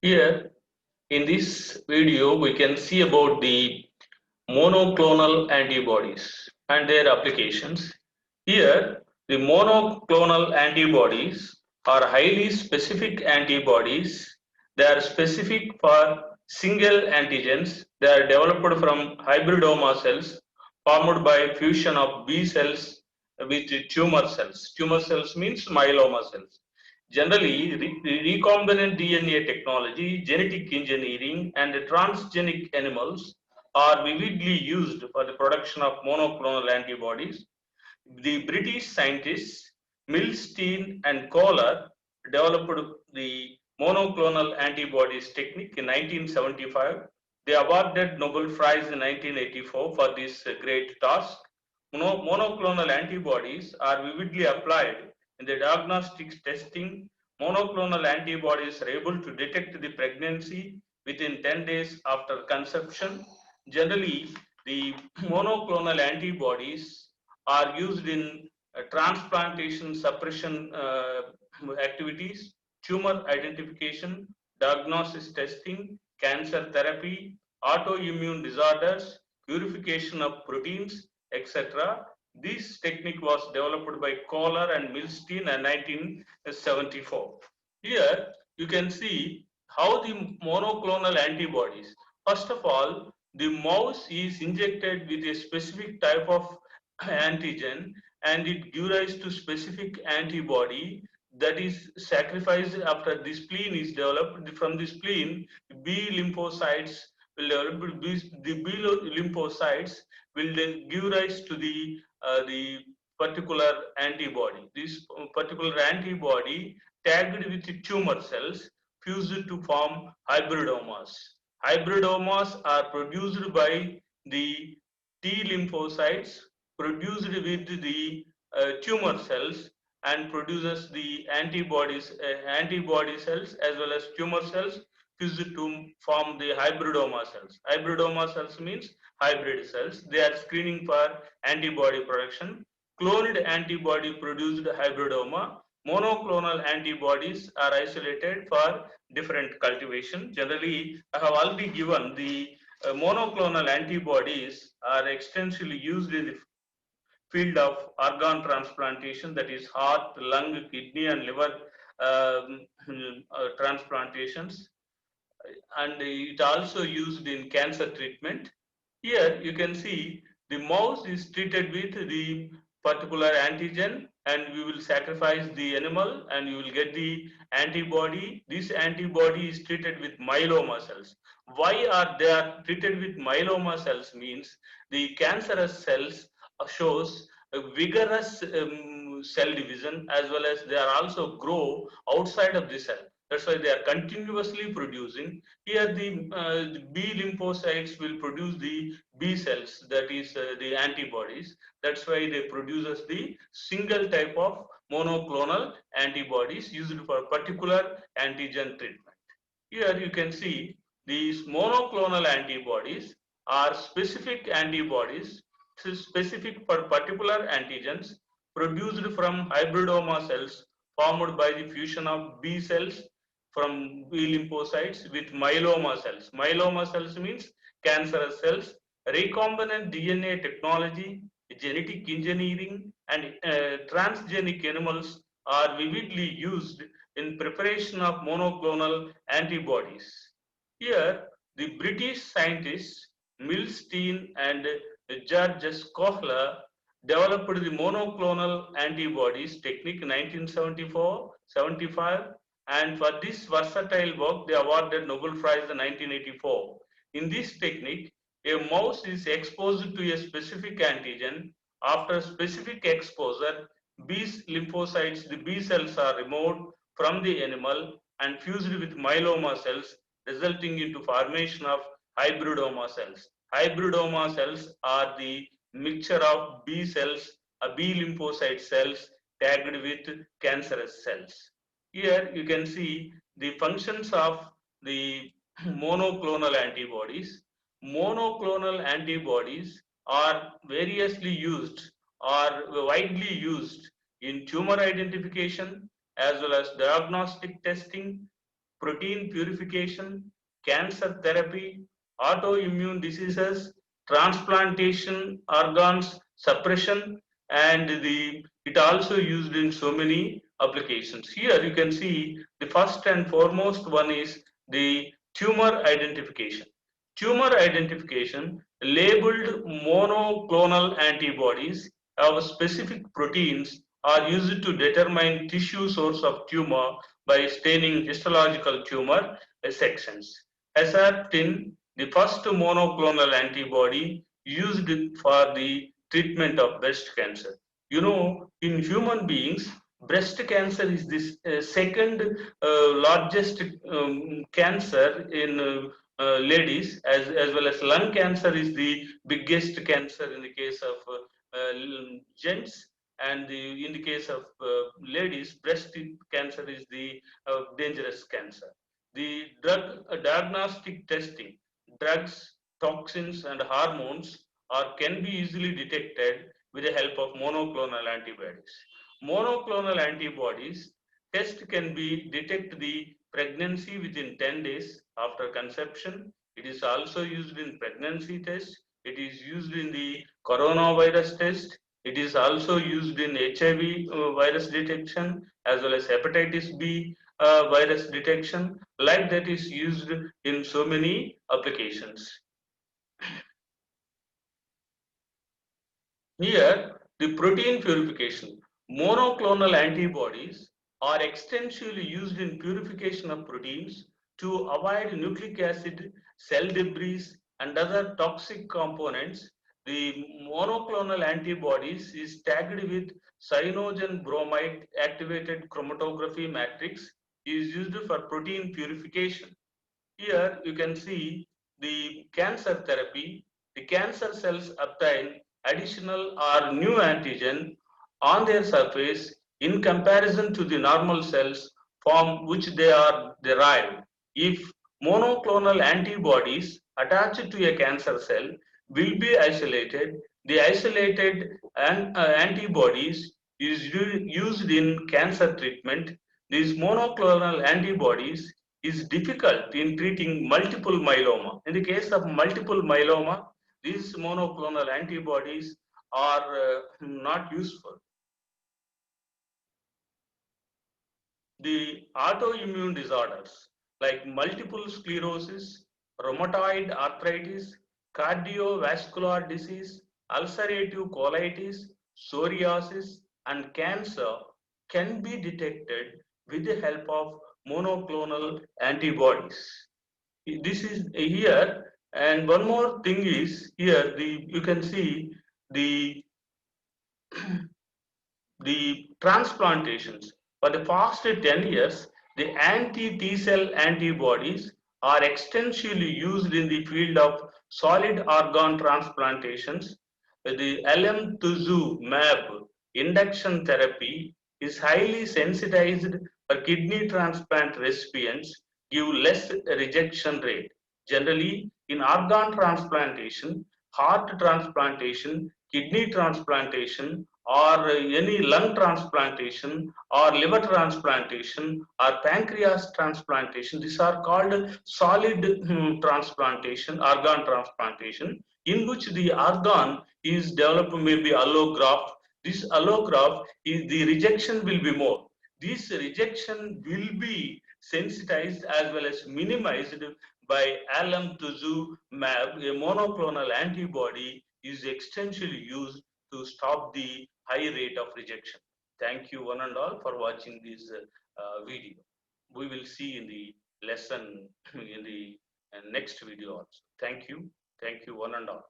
Here in this video we can see about the monoclonal antibodies and their applications. Here the monoclonal antibodies are highly specific antibodies. They are specific for single antigens. They are developed from hybridoma cells formed by fusion of B cells with tumor cells. Tumor cells means myeloma cells. Generally, recombinant DNA technology, genetic engineering, and transgenic animals are vividly used for the production of monoclonal antibodies. The British scientists Milstein and Kohler developed the monoclonal antibodies technique in 1975. They awarded Nobel Prize in 1984 for this great task. Monoclonal antibodies are vividly applied in the diagnostic testing. Monoclonal antibodies are able to detect the pregnancy within 10 days after conception. Generally, the monoclonal antibodies are used in transplantation suppression activities, tumor identification, diagnosis testing, cancer therapy, autoimmune disorders, purification of proteins, etc. This technique was developed by Kohler and Milstein in 1974. Here you can see how the monoclonal antibodies. First of all, the mouse is injected with a specific type of antigen and it gives rise to specific antibody that is sacrificed after the spleen is developed. From the spleen, B lymphocytes will develop. The B lymphocytes will then give rise to the particular antibody. This particular antibody tagged with the tumor cells fused to form hybridomas. Hybridomas are produced by the T lymphocytes produced with the tumor cells and produces the antibody cells as well as tumor cells fused to form the hybridoma cells. Hybridoma cells means hybrid cells. They are screening for antibody production. Cloned antibody produced hybridoma. Monoclonal antibodies are isolated for different cultivation. Generally, I have already given the monoclonal antibodies are extensively used in the field of organ transplantation, that is heart, lung, kidney and liver transplantations, and it also used in cancer treatment. Here you can see the mouse is treated with the particular antigen and we will sacrifice the animal and you will get the antibody. This antibody is treated with myeloma cells. Why are they are treated with myeloma cells means the cancerous cells shows a vigorous cell division as well as they are also grow outside of the cell. That's why they are continuously producing. Here the B lymphocytes will produce the B cells, that is the antibodies. That's why they produces the single type of monoclonal antibodies used for particular antigen treatment. Here you can see these monoclonal antibodies are specific antibodies specific for particular antigens produced from hybridoma cells formed by the fusion of B cells from B lymphocytes with myeloma cells. Myeloma cells means cancerous cells. Recombinant DNA technology, genetic engineering, and transgenic animals are vividly used in preparation of monoclonal antibodies. Here, the British scientists Milstein and Georges Kohler developed the monoclonal antibodies technique in 1974-75, and for this versatile work they awarded Nobel Prize in 1984. In this technique, a mouse is exposed to a specific antigen. After specific exposure, B lymphocytes, the B cells are removed from the animal and fused with myeloma cells, resulting into formation of hybridoma cells. Hybridoma cells are the mixture of B cells, B lymphocyte cells tagged with cancerous cells. Here you can see the functions of the monoclonal antibodies. Monoclonal antibodies are variously used or widely used in tumor identification as well as diagnostic testing, protein purification, cancer therapy, autoimmune diseases, transplantation, organs suppression, and it also used in so many applications. Here you can see the first and foremost one is the tumor identification. Tumor identification labeled monoclonal antibodies of specific proteins are used to determine tissue source of tumor by staining histological tumor sections. Herceptin, the first monoclonal antibody used for the treatment of breast cancer. You know, in human beings, breast cancer is this second largest cancer in ladies, as well as lung cancer is the biggest cancer in the case of gents, and in the case of ladies, breast cancer is the dangerous cancer. The diagnostic testing, drugs, toxins, and hormones can be easily detected with the help of monoclonal antibodies. Monoclonal antibodies test can be detect the pregnancy within 10 days after conception. It is also used in pregnancy test. It is used in the coronavirus test. It is also used in HIV virus detection as well as hepatitis B virus detection. Like that is used in so many applications. Here, the protein purification. Monoclonal antibodies are extensively used in purification of proteins to avoid nucleic acid, cell debris, and other toxic components. The monoclonal antibodies is tagged with cyanogen bromide activated chromatography matrix is used for protein purification. Here you can see the cancer therapy. The cancer cells obtain additional or new antigen on their surface in comparison to the normal cells from which they are derived. If monoclonal antibodies attached to a cancer cell will be isolated, the isolated antibodies is used in cancer treatment. These monoclonal antibodies is difficult in treating multiple myeloma. In the case of multiple myeloma, these monoclonal antibodies are not useful. The autoimmune disorders like multiple sclerosis, rheumatoid arthritis, cardiovascular disease, ulcerative colitis, psoriasis, and cancer can be detected with the help of monoclonal antibodies. This is here, and one more thing is here. You can see the the transplantations. For the past 10 years, the anti-T cell antibodies are extensively used in the field of solid organ transplantations. The alemtuzumab induction therapy is highly sensitized for kidney transplant recipients, give less rejection rate. Generally, in organ transplantation, heart transplantation, kidney transplantation, or any lung transplantation, or liver transplantation, or pancreas transplantation, these are called solid transplantation, organ transplantation, in which the organ is developed maybe allograft. This allograft is the rejection will be more. This rejection will be sensitized as well as minimized by alemtuzumab, a monoclonal antibody is extensively used to stop the high rate of rejection. Thank you one and all for watching this video. We will see in the lesson in the next video also. Thank you one and all.